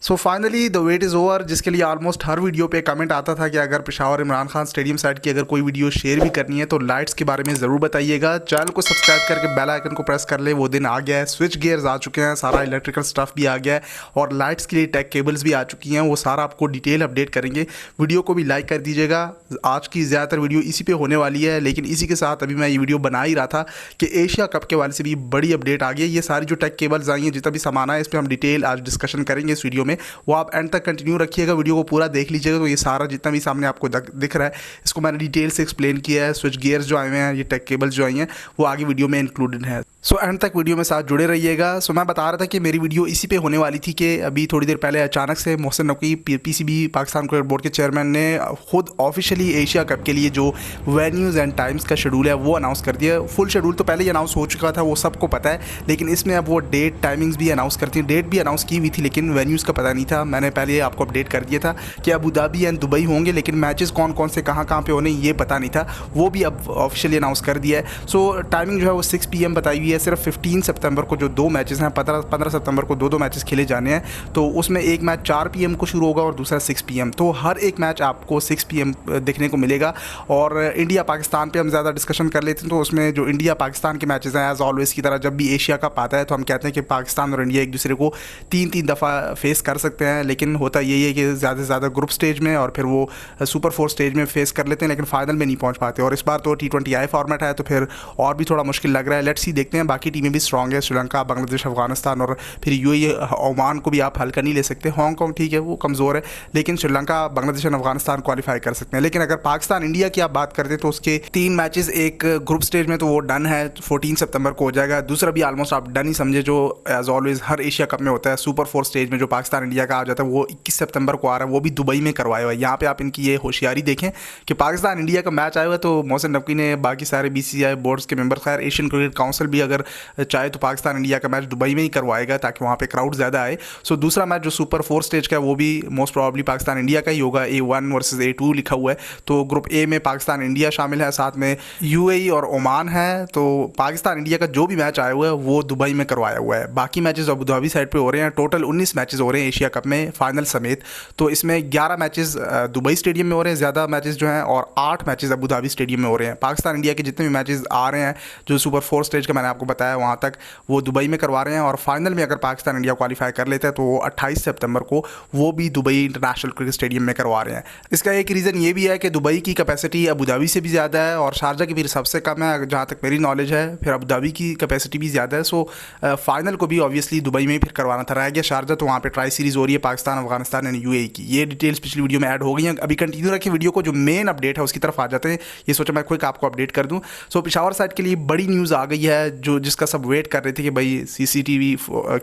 So finally the wait is over, जिसके लिए almost हर वीडियो पे कमेंट आता था कि अगर पेशावर इमरान खान स्टेडियम साइड की अगर कोई वीडियो शेयर भी करनी है तो लाइट्स के बारे में ज़रूर बताइएगा। चैनल को सब्सक्राइब करके बेल आइकन को प्रेस कर ले, वो दिन आ गया है। स्विच गियर्स आ चुके हैं, सारा इलेक्ट्रिकल स्टफ भी आ गया है और लाइट्स के लिए टेक केबल्स भी आ चुकी हैं। वो सारा आपको डिटेल अपडेट करेंगे। वीडियो को भी लाइक कर दीजिएगा। आज की ज़्यादातर वीडियो इसी पे होने वाली है, लेकिन इसी के साथ अभी मैं ये वीडियो बना ही रहा था कि एशिया कप के वाले से भी बड़ी अपडेट आ गई है। ये सारी जो टेक केबल्स आई हैं, जितना भी सामान है, इस पर हम डिटेल आज डिस्कशन करेंगे इस वीडियो में। वो आप एंड तक कंटिन्यू रखिएगा, वीडियो को पूरा देख लीजिएगा। तो ये सारा जितना भी सामने आपको दिख रहा है, इसको मैंने डिटेल से एक्सप्लेन किया है। स्विच गियर्स जो आए हुए हैं, ये टेक केबल्स जो आई हैं, वो आगे वीडियो में इंक्लूडेड है। सो एंड तक वीडियो में साथ जुड़े रहिएगा। सो मैं बता रहा था कि मेरी वीडियो इसी पे होने वाली थी कि अभी थोड़ी देर पहले अचानक से Mohsin Naqvi PCB Pakistan cricket board के चेयरमैन ने खुद ऑफिशियली एशिया कप के लिए जो वेन्यूज़ एंड टाइम्स का शेड्यूल है वो अनाउंस कर दिया। फुल शेड्यूल तो पहले ही अनाउंस हो चुका था, वो सबको पता है, लेकिन इसमें अब वो डेट टाइमिंग्स भी अनाउंस करती हैं। डेट भी अनाउंस की हुई थी लेकिन वेन्यूज़ का पता नहीं था। मैंने पहले आपको अपडेट कर दिया था कि अबू धाबी एंड दुबई होंगे, लेकिन मैचेस कौन कौन से कहाँ पे होने ये पता नहीं था। वो भी अब ऑफिशियली अनाउंस कर दिया है। सो टाइमिंग जो है वो 6 PM बताई हुई है। सिर्फ 15 सितंबर को जो 2 मैचेस हैं, 15 सितंबर को 2 मैचेस खेले जाने हैं। तो उसमें एक मैच 4 PM को शुरू होगा और दूसरा 6 PM। तो हर एक मैच आपको 6 PM देखने को मिलेगा। और इंडिया पाकिस्तान पे हम ज़्यादा डिस्कशन कर लेते हैं। तो उसमें जो इंडिया पाकिस्तान के मैचेस हैं, एज ऑलवेज की तरह जब भी एशिया कप आता है तो हम कहते हैं कि पाकिस्तान और इंडिया एक दूसरे को 3-3 दफ़ा फेस कर सकते हैं। लेकिन होता यही है कि ज़्यादा से ज़्यादा ग्रुप स्टेज में और फिर वो सुपर 4 स्टेज में फेस कर लेते हैं, लेकिन फाइनल में नहीं पहुँच पाते। और इस बार तो T20I फॉर्मेट है तो फिर और भी थोड़ा मुश्किल लग रहा है। लेट्स सी, देखते हैं। बाकी टीमें भी स्ट्रॉन्ग है, श्रीलंका, बांग्लादेश, अफगानिस्तान और फिर यूएई, ओमान को भी आप हल्का नहीं ले सकते। हांगकॉन्ग ठीक है, वो कमज़ोर है, लेकिन श्रीलंका, बांग्लादेश और अफगानिस्तान क्वालिफाई कर सकते हैं। लेकिन अगर पाकिस्तान इंडिया की आप बात करते हैं तो उसके 3 मैचेस एक ग्रुप स्टेज में तो वो डन है, 14 सितंबर को हो जाएगा। दूसरा भी ऑलमोस्ट आप डन ही समझे, जो एज ऑलवेज हर एशिया कप में होता है, सुपर 4 स्टेज में जो पाकिस्तान इंडिया का आ जाता है वो 21 सितंबर को आ रहा है। वो भी दुबई में करवाया हुआ है। यहाँ पे आप इनकी ये होशियारी देखें कि पाकिस्तान इंडिया का मैच आया हुआ है तो मोहसिन नकवी ने, बाकी सारे BCCI बोर्ड्स के मेंबर, खैर एशियन क्रिकेट काउंसिल भी अगर चाहे तो पाकिस्तान इंडिया का मैच दुबई में ही करवाएगा ताकि वहाँ पे क्राउड ज़्यादा आए। सो दूसरा मैच जो सुपर 4 स्टेज का है वो भी मोस्ट प्रोबेबली पाकिस्तान इंडिया का ही होगा। A1 वर्सेस A2 लिखा हुआ है। तो ग्रुप A में पाकिस्तान इंडिया शामिल है, साथ में UAE और ओमान है। तो पाकिस्तान इंडिया का जो भी मैच आया हुआ है वो दुबई में करवाया हुआ है। बाकी मैचेस अबू धाबी साइड पे हो रहे हैं। टोटल 19 मैचेस हो रहे हैं एशिया कप में, फाइनल समेत। तो इसमें 11 मैचेस दुबई स्टेडियम में हो रहे हैं, ज़्यादा मैचेस जो हैं, और 8 मैचेस अबू धाबी स्टेडियम में हो रहे हैं। पाकिस्तान इंडिया के जितने भी मैचेस आ रहे हैं जो सुपर 4 स्टेज का मैंने आपको बताया वहाँ तक, वो दुबई में करवा रहे हैं। और फाइनल में अगर पाकिस्तान इंडिया क्वालिफाई कर लेता है तो 28 सितंबर को वो भी दुबई इंटरनेशनल क्रिकेट स्टेडियम में करवा रहे हैं। इसका एक रीज़न ये भी है कि दुबई की कैपेसिटी अबू धाबी से भी ज़्यादा है और शारजा की भी सबसे कम है जहाँ तक मेरी नॉलेज है। फिर अबू धाबी की कैपेसिटी भी ज़्यादा है। सो फाइनल को भी ऑब्वियसली दुबई में ही फिर करवाना था, रह गया शारजा। तो वहाँ पे ट्राई सीरीज़ हो रही है पाकिस्तान, अफगानिस्तान एंड UAE की। ये डिटेल्स पिछली वीडियो में ऐड हो गई हैं। अभी कंटिन्यू रखिए वीडियो को, जो मेन अपडेट है उसकी तरफ आ जाते हैं। ये सोचा मैं क्विक आपको अपडेट कर दूँ। सो पेशावर साइड के लिए बड़ी न्यूज़ आ गई है, जो जिसका सब वेट कर रहे थे कि भाई CCTV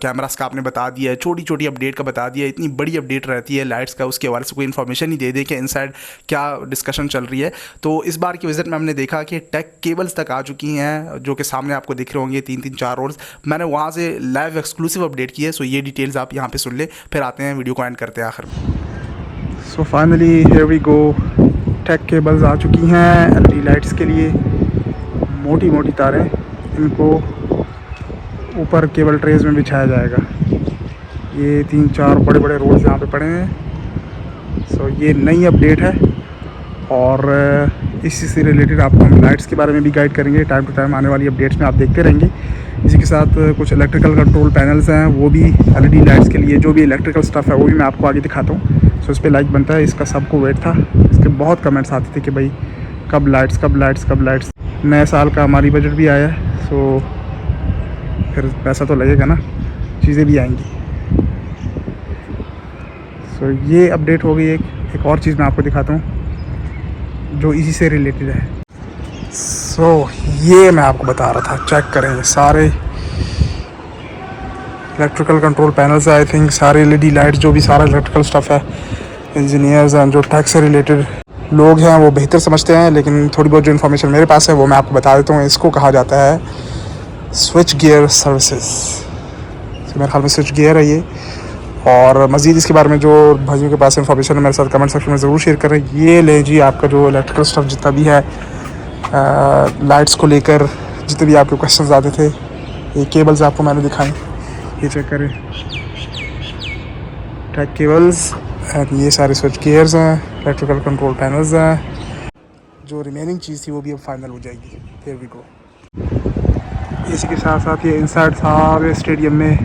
कैमरास का आपने बता दिया है, छोटी छोटी अपडेट का बता दिया है। इतनी बड़ी अपडेट रहती है लाइट्स का, उसके हवाले से कोई इन्फॉर्मेशन नहीं दे दे कि इनसाइड क्या डिस्कशन चल रही है। तो इस बार की विजिट में हमने देखा कि टेक केबल्स तक आ चुकी हैं, जो कि सामने आपको दिख रहे होंगे 3-4 रोड्स। मैंने वहाँ से लाइव एक्सक्लूसिव अपडेट की है। सो ये डिटेल्स आप यहाँ पे सुन ले, फिर आते हैं वीडियो को एंड करते हैं आखिर में। So finally here we go, tech cables आ चुकी हैं LED लाइट्स के लिए। मोटी मोटी तारें, इनको ऊपर केबल ट्रेज में बिछाया जाएगा। ये 3-4 बड़े बड़े रोड्स यहाँ पे पड़े हैं। सो ये नई अपडेट है और इसी से रिलेटेड आपको हम लाइट्स के बारे में भी गाइड करेंगे। टाइम टू टाइम आने वाली अपडेट्स में आप देखते रहेंगे। इसी के साथ कुछ इलेक्ट्रिकल कंट्रोल पैनल्स हैं, वो भी LED लाइट्स के लिए जो भी इलेक्ट्रिकल स्टफ़ है वो भी मैं आपको आगे दिखाता हूँ। सो इस पर लाइक बनता है, इसका सबको वेट था। इसके बहुत कमेंट्स आते थे कि भाई कब लाइट्स, कब लाइट्स, कब लाइट्स। नए साल का हमारी बजट भी आया है, सो फिर पैसा तो लगेगा ना, चीज़ें भी आएंगी। सो ये अपडेट हो गई। एक और चीज़ मैं आपको दिखाता हूँ जो इसी से रिलेटेड है। सो ये मैं आपको बता रहा था, चेक करें, ये सारे इलेक्ट्रिकल कंट्रोल पैनल्स है। आई थिंक सारे LED लाइट्स, जो भी सारा इलेक्ट्रिकल स्टफ़ है, इंजीनियर्स हैं, जो टेक से रिलेटेड लोग हैं वो बेहतर समझते हैं, लेकिन थोड़ी बहुत जो इन्फॉर्मेशन मेरे पास है वो मैं आपको बता देता हूँ। इसको कहा जाता है स्विच गियर सर्विसेज। मेरे ख्याल में स्विच गियर है ये। और मज़ीद इसके बारे में जो भाइयों के पास इन्फॉर्मेशन है मेरे साथ कमेंट सेक्शन में ज़रूर शेयर करें। ये ले जी आपका जो इलेक्ट्रिकल स्टफ़ जितना भी है, लाइट्स को लेकर जितने भी आपके क्वेश्चंस आते थे, ये केबल्स आपको मैंने दिखाई, ये चेक करें। ट्रैक केबल्स एंड ये सारे स्विच गियर्स हैं, इलेक्ट्रिकल कंट्रोल पैनल्स हैं। जो रिमेनिंग चीज़ थी वो भी अब फाइनल हो जाएगी। Here we go. इसी के साथ साथ ये इनसाइड सारे स्टेडियम में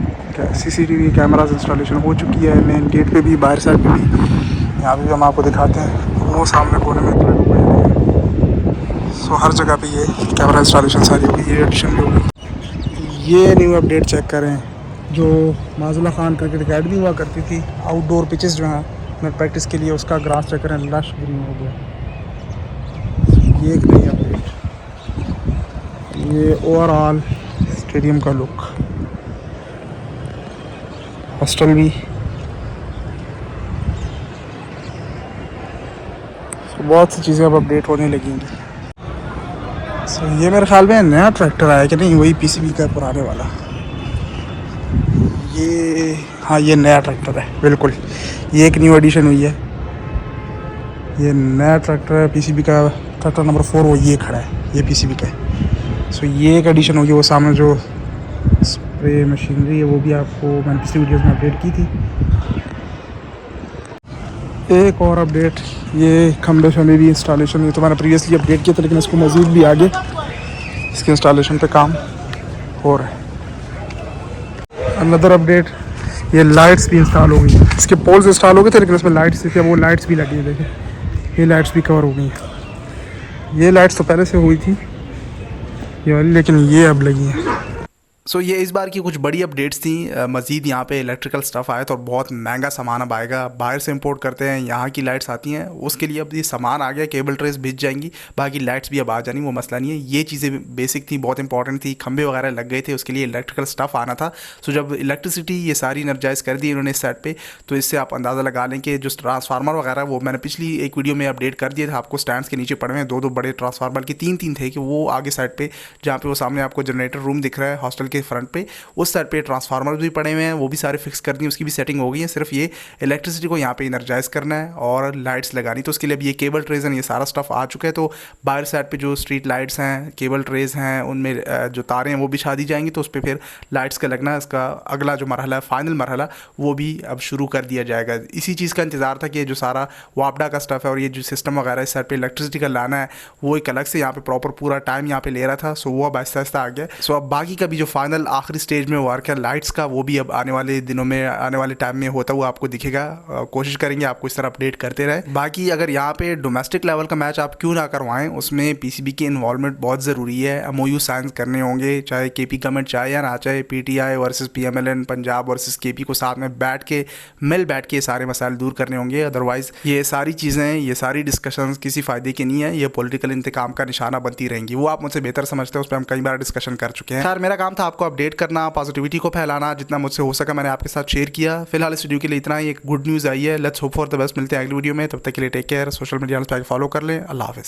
CCTV कैमरास इंस्टॉलेशन हो चुकी है। मेन गेट पे भी, बाहर साइड पे भी। यहाँ भी हम आपको दिखाते हैं, वो सामने कोने में लगे हुए हैं। सो हर जगह पे ये कैमरा इंस्टॉलेशन सारी होगी, ये एडिशन भी होगी। ये न्यू अपडेट चेक करें, जो माजुल्ला खान क्रिकेट अकेडमी हुआ करती थी, आउटडोर पिचेस जो हैं नेट प्रैक्टिस के लिए, उसका ग्रास चेक करें, लश ग्रीन हो गया। ये एक नई अपडेट, ये ओवरऑल स्टेडियम का लुक, हॉस्टल भी। बहुत सी चीज़ें अब अपडेट होने लगेंगी। ये मेरे ख्याल में नया ट्रैक्टर आया कि नहीं, वही PCB का पुराने वाला। ये हाँ, ये नया ट्रैक्टर है बिल्कुल। ये एक न्यू एडिशन हुई है। ये नया ट्रैक्टर है PCB का, ट्रैक्टर नंबर 4 वो ये खड़ा है, ये PCB का है। सो ये एक एडिशन होगी। वो सामने जो स्प्रे मशीनरी है वो भी आपको मैंने पिछली वीडियोस में अपडेट की थी। एक और अपडेट, ये खंबे शंबे भी इंस्टॉलेशन, ये तो मैंने प्रीवियसली अपडेट किया था, लेकिन इसको मज़ीद भी आगे इसके इंस्टॉलेशन पे काम हो रहा है। अनदर अपडेट, ये लाइट्स भी इंस्टॉल हो गई। इसके पोल्स इंस्टॉल हो गए थे, लेकिन इसमें लाइट्स थी, वो लाइट्स भी लगी है। देखें, ये लाइट्स भी कवर हो गई हैं। ये लाइट्स तो पहले से हुई थी ये वाली, लेकिन ये अब लगी है। सो ये इस बार की कुछ बड़ी अपडेट्स थी। मज़ीद यहाँ पे इलेक्ट्रिकल स्टफ़ आया था और बहुत महंगा सामान अब आएगा। बाहर से इंपोर्ट करते हैं, यहाँ की लाइट्स आती हैं, उसके लिए अब ये सामान आ गया, केबल ट्रेस भिज जाएंगी, बाकी लाइट्स भी अब आ जानी, वो मसला नहीं है। ये चीज़ें बेसिक थी, बहुत इंपॉर्टेंट थी। खंबे वगैरह लग गए थे, उसके लिए इलेक्ट्रिकल स्टफ़ आना था। सो जब इलेक्ट्रिसिटी ये सारी एनर्जाइज कर दी इन्होंने इस सेट पर, तो इससे आप अंदाज़ा लगा लें कि जो ट्रांसफार्मर वगैरह, वो मैंने पिछली एक वीडियो में अपडेट कर दिया था आपको। स्टैंड्स के नीचे पड़े हुए 2-2 बड़े ट्रांसफार्मर के 3-3 थे कि वो आगे साइड पर, जहाँ पर वो सामने आपको जनरेटर रूम दिख रहा है हॉस्टल के फ्रंट पर, उस साइड पे ट्रांसफार्मर भी पड़े हुए हैं, वो भी सारे फिक्स कर दिए, उसकी भी सेटिंग हो गई है। सिर्फ ये इलेक्ट्रिसिटी को यहाँ पे एनर्जाइज करना है और लाइट्स लगानी, तो उसके लिए अब ये केबल ट्रेज हैं, ये सारा स्टफ आ चुका है। तो बाहर साइड पे जो स्ट्रीट लाइट्स हैं, केबल ट्रेज हैं, उनमें जो तारें हैं वो बिछा दी जाएंगी, तो उस पर फिर लाइट्स का लगना, इसका अगला जो मरहला है, फाइनल मरहला, वो भी अब शुरू कर दिया जाएगा। इसी चीज़ का इंतजार था कि जो सारा वापडा का स्टफ है और ये जो सिस्टम वगैरह इस साइड पर इलेक्ट्रिसिटी का लाना है, वो एक अलग से यहाँ पे प्रॉपर पूरा टाइम यहाँ पे ले रहा था। सो वो अब आहिस्ता आहिस्ता आ गया। सो अब बाकी का भी जो फाइनल आखिरी स्टेज में वर्क है लाइट्स का, वो भी अब आने वाले दिनों में, आने वाले टाइम में होता हुआ आपको दिखेगा। कोशिश करेंगे आपको इस तरह अपडेट करते रहे। बाकी अगर यहाँ पे डोमेस्टिक लेवल का मैच आप क्यों ना करवाएं, उसमें PCB की इन्वॉल्वमेंट बहुत ज़रूरी है। MOU साइन करने होंगे, चाहे KP गवर्नमेंट चाहे या ना चाहे, PTI versus PMLN, Punjab versus KP को साथ में बैठ के सारे मसाइल दूर करने होंगे। अदरवाइज़ ये सारी चीज़ें, ये सारी डिस्कशंस किसी फ़ायदे की नहीं है, ये पॉलिटिकल इंतकाम का निशाना बनती रहेंगी। वो आप मुझसे बेहतर समझते हैं, उस पर हम कई बार डिस्कशन कर चुके हैं। खैर, मेरा काम था आपको अपडेट करना, पॉजिटिविटी को फैलाना, जितना मुझसे हो सका मैंने आपके साथ शेयर किया। फिलहाल इस वीडियो के लिए इतना ही। एक गुड न्यूज़ आई है, let's hope for the best. मिलते हैं अगली वीडियो में, तब तक के लिए टेक केयर। सोशल मीडिया पे फॉलो कर लें। अल्लाह हाफ़िज़।